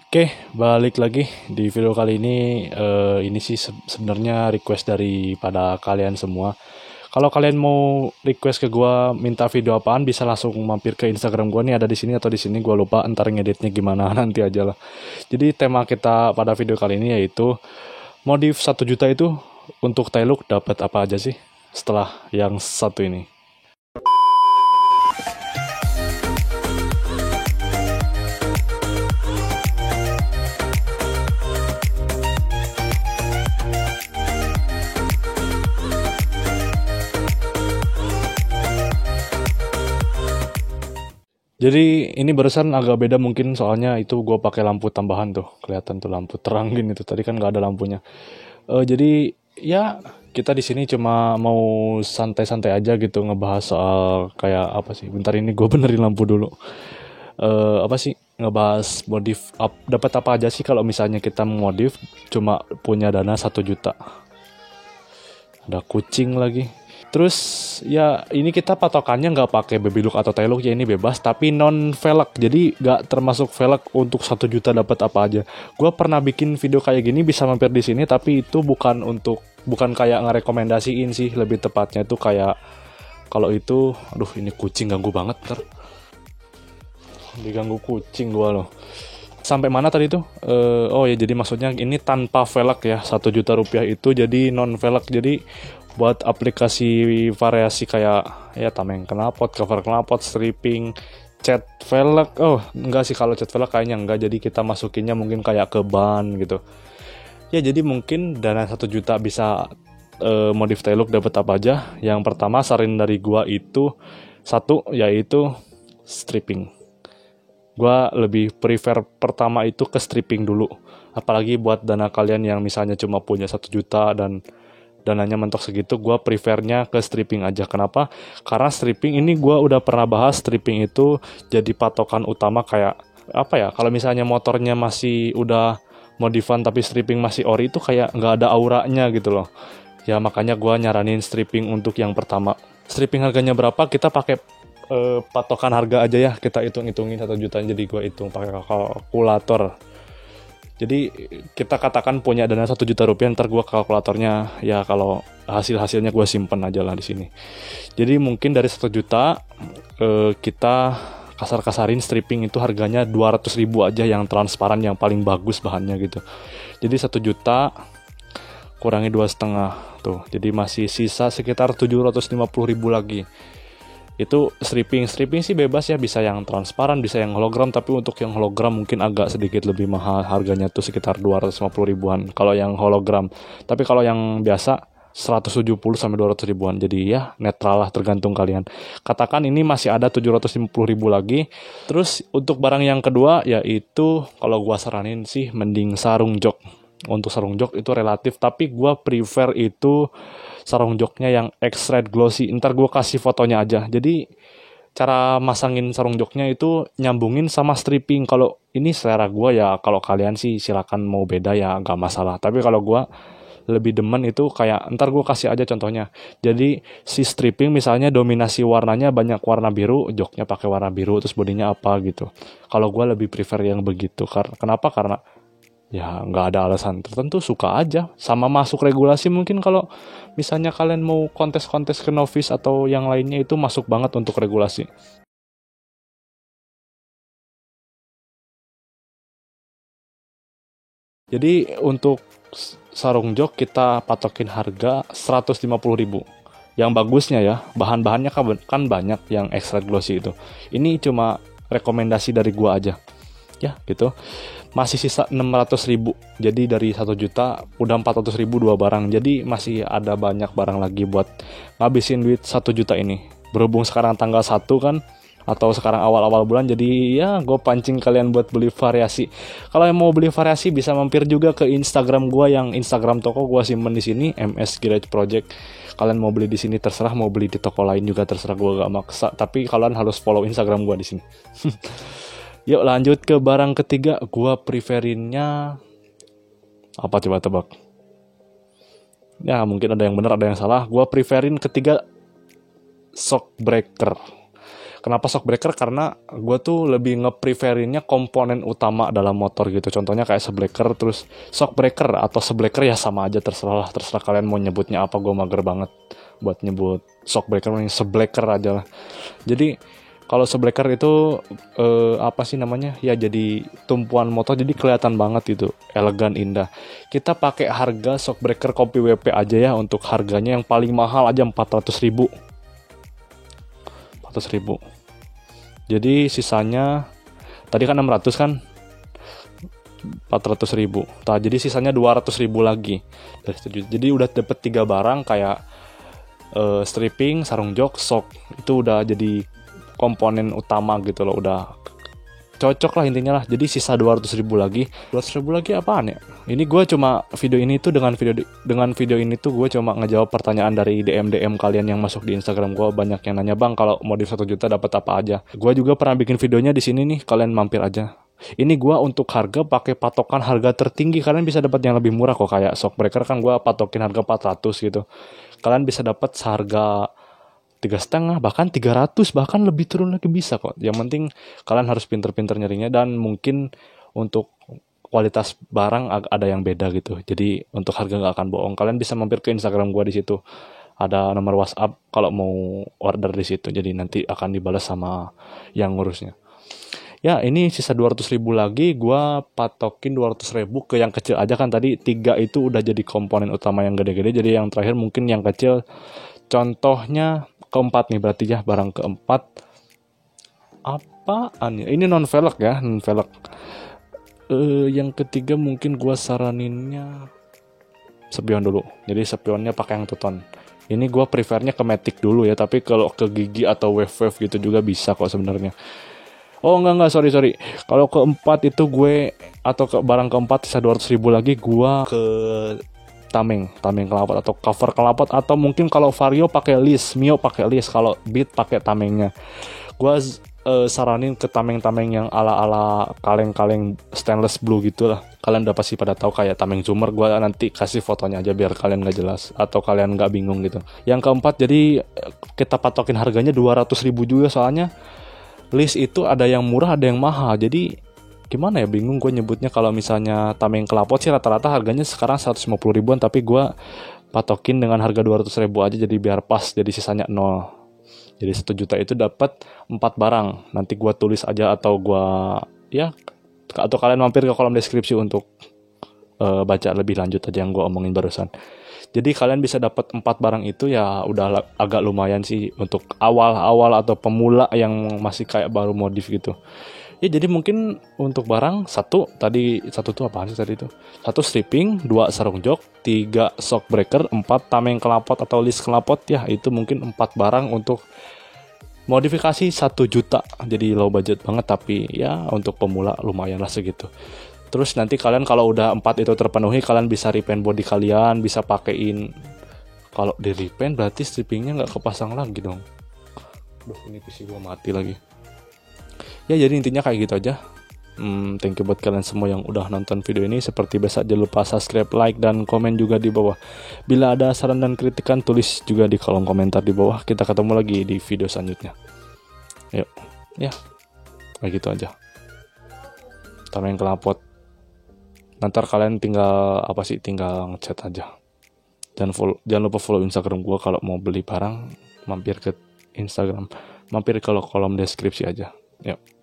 Oke, balik lagi di video kali ini. Ini sih sebenarnya request daripada kalian semua. Kalau kalian mau request ke gua minta video apaan, bisa langsung mampir ke Instagram gua nih, ada di sini atau di sini. Gua lupa ntar ngeditnya gimana nanti aja lah. Jadi tema kita pada video kali ini yaitu modif 1 juta itu untuk Tailuk dapat apa aja sih setelah yang satu ini. Jadi ini barusan agak beda mungkin soalnya itu gue pakai lampu tambahan tuh, kelihatan tuh lampu terang gini tuh. Tadi kan nggak ada lampunya. Jadi ya kita di sini cuma mau santai-santai aja gitu ngebahas soal kayak apa sih. Bentar ini gue benerin lampu dulu. Apa sih, ngebahas modif dapat apa aja sih kalau misalnya kita modif cuma punya dana 1 juta. Ada kucing lagi. Terus ya ini kita patokannya nggak pakai baby look atau taillook ya, ini bebas tapi non velg, jadi nggak termasuk velg untuk 1 juta dapat apa aja. Gue pernah bikin video kayak gini, bisa mampir di sini, tapi itu bukan kayak ngerekomendasiin sih, lebih tepatnya itu kayak kalau itu, aduh ini kucing ganggu banget ntar, diganggu kucing gue loh. Sampai mana tadi tuh? Oh ya, jadi maksudnya ini tanpa velg ya, 1 juta rupiah itu jadi non velg, jadi buat aplikasi variasi kayak ya tameng knalpot, cover knalpot, stripping, cat velg. Oh enggak sih, kalau cat velg kayaknya enggak, jadi kita masukinnya mungkin kayak ke ban gitu ya. Jadi mungkin dana 1 juta bisa modif taillook dapat apa aja. Yang pertama saran dari gua itu satu, yaitu stripping. Gua lebih prefer pertama itu ke stripping dulu, apalagi buat dana kalian yang misalnya cuma punya 1 juta dan dananya mentok segitu. Gue prefernya ke stripping aja. Kenapa? Karena stripping ini gue udah pernah bahas, stripping itu jadi patokan utama. Kayak apa ya, kalau misalnya motornya masih udah modifan tapi stripping masih ori, itu kayak nggak ada auranya gitu loh ya. Makanya gue nyaranin stripping untuk yang pertama. Stripping harganya berapa, kita pakai patokan harga aja ya, kita hitungin 1 juta, jadi gue hitung pakai kalkulator. Jadi kita katakan punya dana 1 juta rupiah, ntar gue kalkulatornya ya, kalau hasilnya gue simpen aja lah di sini. Jadi mungkin dari 1 juta kita kasar-kasarin stripping itu harganya 200.000 aja, yang transparan, yang paling bagus bahannya gitu. Jadi 1 juta kurangi 2,5 tuh, jadi masih sisa sekitar 750.000 lagi. Itu stripping sih bebas ya, bisa yang transparan, bisa yang hologram, tapi untuk yang hologram mungkin agak sedikit lebih mahal, harganya tuh sekitar 250.000-an kalau yang hologram. Tapi kalau yang biasa 170 sampai 200.000-an. Jadi ya netral lah, tergantung kalian. Katakan ini masih ada 750.000 lagi. Terus untuk barang yang kedua yaitu, kalau gua saranin sih mending sarung jok. Untuk sarung jok itu relatif, tapi gua prefer itu sarung joknya yang X-Red Glossy. Ntar gue kasih fotonya aja. Jadi cara masangin sarung joknya itu nyambungin sama stripping. Kalau ini selera gue ya, kalau kalian sih silakan mau beda ya, gak masalah. Tapi kalau gue lebih demen itu kayak, ntar gue kasih aja contohnya. Jadi si stripping misalnya dominasi warnanya banyak warna biru, joknya pakai warna biru, terus bodinya apa gitu. Kalau gue lebih prefer yang begitu. Kenapa? Karena ya nggak ada alasan tertentu, suka aja. Sama masuk regulasi mungkin, kalau misalnya kalian mau kontes-kontes ke novice atau yang lainnya, itu masuk banget untuk regulasi. Jadi untuk sarung jok kita patokin harga 150.000. Yang bagusnya ya, bahan-bahannya kan banyak yang extra glossy itu. Ini cuma rekomendasi dari gua aja ya gitu. Masih sisa 600.000, jadi dari 1 juta udah 400.000 dua barang, jadi masih ada banyak barang lagi buat ngabisin duit 1 juta ini. Berhubung sekarang tanggal 1 kan, atau sekarang awal-awal bulan, jadi ya gue pancing kalian buat beli variasi. Kalau yang mau beli variasi bisa mampir juga ke Instagram gue, yang Instagram toko gue simpen di sini, MS Garage Project. Kalian mau beli di sini terserah, mau beli di toko lain juga terserah, gue gak maksa, tapi kalian harus follow Instagram gue di sini. Yuk lanjut ke barang ketiga. Gua preferinnya apa, coba tebak. Ya mungkin ada yang benar ada yang salah. Gua preferin ketiga shock breaker. Kenapa shockbreaker? Karena gue tuh lebih nge-preferinnya komponen utama dalam motor gitu. Contohnya kayak shockbreaker, terus shockbreaker atau shockbreaker ya sama aja, terserah lah. Terserah kalian mau nyebutnya apa, gue mager banget buat nyebut shockbreaker, shockbreaker aja lah. Jadi kalau shockbreaker itu apa sih namanya? Ya jadi tumpuan motor, jadi kelihatan banget itu, elegan, indah. Kita pakai harga shockbreaker kopi WP aja ya, untuk harganya yang paling mahal aja 400.000. 400.000. Jadi sisanya tadi kan 600 kan, 400.000. Nah, jadi sisanya 200.000 lagi dari situ. Jadi udah dapet 3 barang kayak stripping, sarung jok, shock. Itu udah jadi komponen utama gitu loh, udah cocok lah intinya lah. Jadi sisa 200.000 lagi. 200.000 lagi apaan ya? Ini gue cuma video ini tuh, dengan video ini tuh gue cuma ngejawab pertanyaan dari DM kalian yang masuk di Instagram gue. Banyak yang nanya, bang kalau modif 1 juta dapat apa aja. Gue juga pernah bikin videonya di sini nih, kalian mampir aja. Ini gue untuk harga pakai patokan harga tertinggi. Kalian bisa dapat yang lebih murah kok, kayak shockbreaker kan gue patokin harga 400 gitu. Kalian bisa dapat seharga 3,5, bahkan 300, bahkan lebih turun lagi bisa kok. Yang penting kalian harus pinter-pinter nyarinya, dan mungkin untuk kualitas barang ada yang beda gitu. Jadi untuk harga nggak akan bohong. Kalian bisa mampir ke Instagram gua, di situ ada nomor WhatsApp kalau mau order di situ. Jadi nanti akan dibalas sama yang ngurusnya. Ya ini sisa 200.000 lagi, gua patokin 200.000 ke yang kecil aja kan. Tadi 3 itu udah jadi komponen utama yang gede-gede. Jadi yang terakhir mungkin yang kecil. Contohnya keempat nih berarti ya, barang keempat apaan ya? Ini non velg ya, non velg. Yang ketiga mungkin gua saraninnya spion dulu. Jadi spionnya pakai yang Tuton. Ini gua prefernya ke Matic dulu ya, tapi kalau ke Gigi atau Wave gitu juga bisa kok sebenarnya. Oh enggak, sorry. Kalau keempat itu gue, atau ke barang keempat sisa 200.000 lagi, gua ke tameng kelapot atau cover kelapot, atau mungkin kalau Vario pakai list, Mio pakai list, kalau Beat pakai tamengnya. Gua saranin ke tameng-tameng yang ala-ala kaleng-kaleng stainless blue gitu lah. Kalian udah pasti pada tahu kayak tameng Zoomer. Gua nanti kasih fotonya aja biar kalian nggak jelas atau kalian nggak bingung gitu. Yang keempat, jadi kita patokin harganya 200.000 juga, soalnya list itu ada yang murah ada yang mahal. Jadi gimana ya, bingung gue nyebutnya. Kalau misalnya tameng kelapot sih rata-rata harganya sekarang 150 ribuan, tapi gue patokin dengan harga 200.000 aja, jadi biar pas, jadi sisanya 0. Jadi 1 juta itu dapat 4 barang. Nanti gue tulis aja, atau atau kalian mampir ke kolom deskripsi untuk baca lebih lanjut aja yang gue omongin barusan. Jadi kalian bisa dapat 4 barang itu ya, udah agak lumayan sih untuk awal-awal atau pemula yang masih kayak baru modif gitu. Ya jadi mungkin untuk barang satu tuh apaan sih tadi itu? 1 stripping, 2 sarung jok, 3 shockbreaker, 4 tameng kelapot atau list kelapot ya. Itu mungkin 4 barang untuk modifikasi 1 juta. Jadi low budget banget, tapi ya untuk pemula lumayan lah segitu. Terus nanti kalian kalau udah 4 itu terpenuhi, kalian bisa repaint body kalian, bisa pakein. Kalau di repaint berarti strippingnya nggak kepasang lagi dong. Duh, ini PC gua mati lagi. Ya jadi intinya kayak gitu aja. Thank you buat kalian semua yang udah nonton video ini. Seperti biasa jangan lupa subscribe, like, dan komen juga di bawah. Bila ada saran dan kritikan, tulis juga di kolom komentar di bawah. Kita ketemu lagi di video selanjutnya. Yuk, ya kayak gitu aja. Tameng kelapot. Nanti kalian tinggal ngechat aja. Jangan lupa follow Instagram gue. Kalau mau beli barang, mampir ke Instagram, mampir ke kolom deskripsi aja. Yuk.